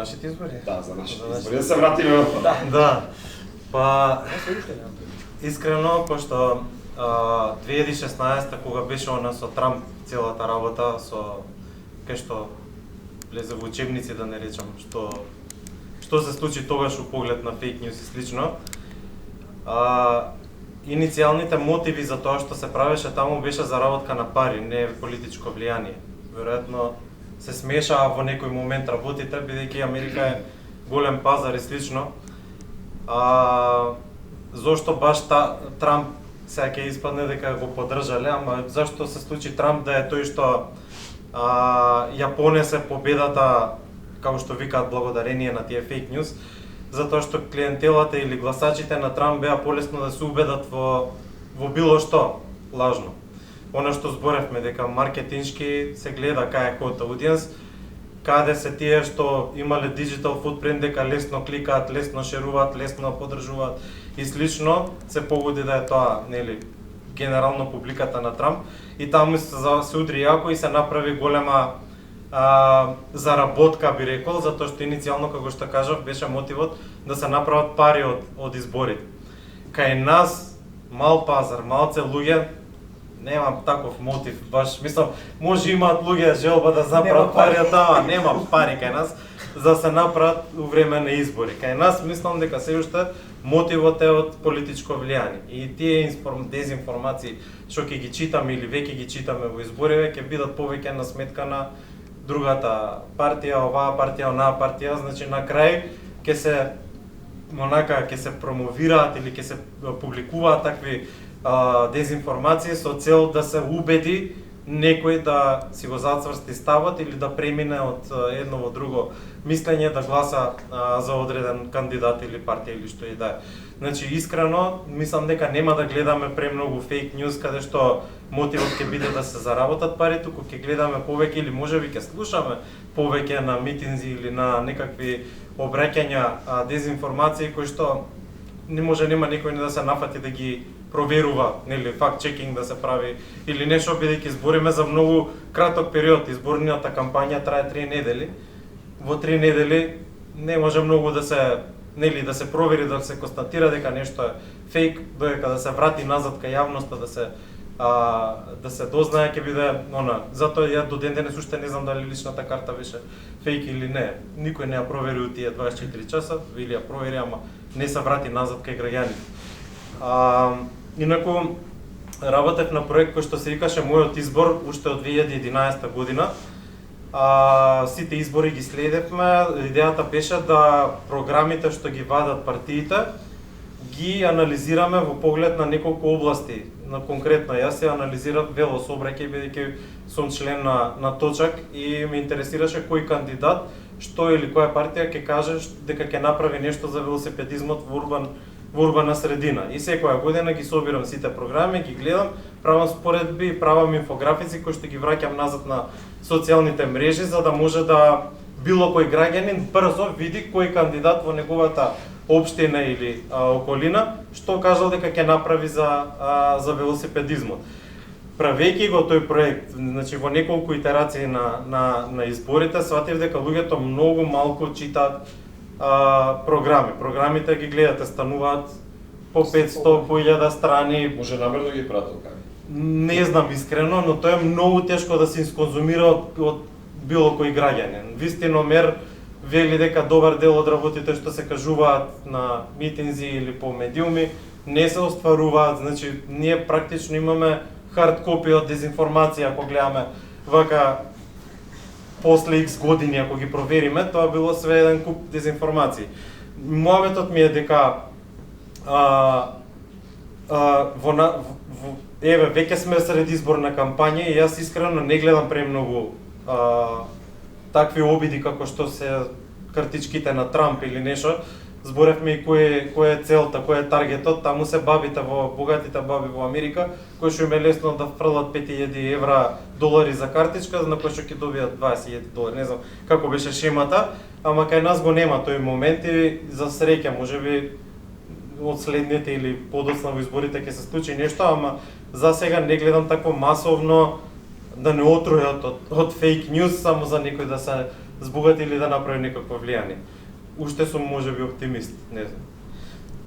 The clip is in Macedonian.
нашите избори? Да, за нашите избори. Да се вратиме. Да. Па искрено, пошто 2016 кога беше она со Трамп целата работа кај што влезе во учебници, да не речам, што се случи тогаш у поглед на фейк ньюс и слично. Иницијалните мотиви за тоа што се правеше таму беше заработка на пари, не политичко влијание. Веројатно се смешаа во некој момент работите, бидејќи Америка е голем пазар и слично. Зошто баш Трамп сега ќе испадне дека го поддржале, ама зашто се случи Трамп да е тој што ја понесе победата, како што викаат, благодарение на тие фейк ньюс, затоа што клиентелата или гласачите на Трамп беа полесно да се убедат во било што лажно. Она што зборевме дека маркетиншки се гледа кај е hot audience, каде се тие што имале digital footprint, дека лесно кликаат, лесно шеруваат, лесно поддржуваат и слично, се погоди да е тоа, нели, генерално публиката на Трамп, и таму се удри јако и се направи голема заработка, би рекол, затоа што иницијално, како што кажав, беше мотивот да се направат пари од изборите. Кај нас, мал пазар, малце луѓе, немам таков мотив, баш, мислам, може имаат луѓе желба да направат пари од тоа, нема пари кај нас, за да се направат у време на избори. Кај нас, мислам дека се уште мотивот е од политичко влијание. И тие дезинформации што ќе ги читаме или веќе ги читаме во избориве, ќе бидат повеќе на сметка на другата партија, оваа партија, онаа партија, значи на крај ќе се промовираат или ќе се публикуваат такви дезинформации со цел да се убеди некој да си го зацврсти ставот или да премине од едно во друго мислење, да гласа за одреден кандидат или партија или што и да е. Значи, искрено, мислам дека нема да гледаме премногу фейк ньюс каде што мотивот ќе биде да се заработат пари, туку ќе гледаме повеќе или можеби ќе слушаме повеќе на митинзи или на некакви обраќања дезинформации кои што нема некој да се нафати да ги проверува, нели, факт-чекинг да се прави или нешто, бидејќи збориме за многу краток период. Изборната кампања трае 3 недели. Во 3 недели не може многу да се провери, да се констатира дека нешто е фейк, додека да се врати назад кај јавноста, да се дознае, ќе биде затоа ја до ден денес уште не знам дали личната карта беше фейк или не. Никој не ја провери тие 24 часа, или ја провери, ама не се врати назад кај граѓаните. Инаку, работев на проект кој што се викаше Мојот избор уште од 2011 година. Сите избори ги следевме. Идејата беше да програмите што ги вадат партиите ги анализираме во поглед на неколку области. Конкретно јас се анализирав велосообраќај, бидејќи сум член на Точак и ме интересираше кој кандидат, што или која партија ќе каже дека ќе направи нешто за велосипедизмот во урбана средина. И секоја година ги собирам сите програми, ги гледам, правам споредби, правам инфографици кои што ги враќам назад на социјалните мрежи, за да може да било кој граѓанин брзо види кој кандидат во неговата општина или околина што кажал дека ќе направи за велосипедизмот. Правејќи го тој проект, значи во неколку итерации на изборите, сватив дека луѓето многу малку читаат програми. Програмите ги гледате, стануваат по 500, по 1000 страни. Може намерно ги пратил кај? Не знам искрено, но тоа е многу тешко да се исконзумира од било кој граѓанин. Вистиномер вели дека добар дел од работите што се кажуваат на митинзи или по медиуми не се остваруваат, значи ние практично имаме хард копи од дезинформација, ако гледаме вака после X години, ако ги провериме, тоа било све еден куп дезинформации. Мојаветот ми е дека веќе сме сред изборна кампања и јас искрено не гледам премногу такви обиди како што се картичките на Трамп или нешто. Зборевме и кој е целта, кој е таргетот, таму се бабите богатите баби во Америка, кои што им е лесно да фрлат 5000 евра долари за картичка, на кој што ќе добијат 20.000 долари, не знам како беше шемата, ама кај нас го нема тој момент и за среќа можеби од следните или подоцна во изборите ќе се случи нешто, ама за сега не гледам такво масовно да не отрујат од фейк ньюс само за некој збогати или да направи некакво влијание. Уште сум можеби оптимист, не знам.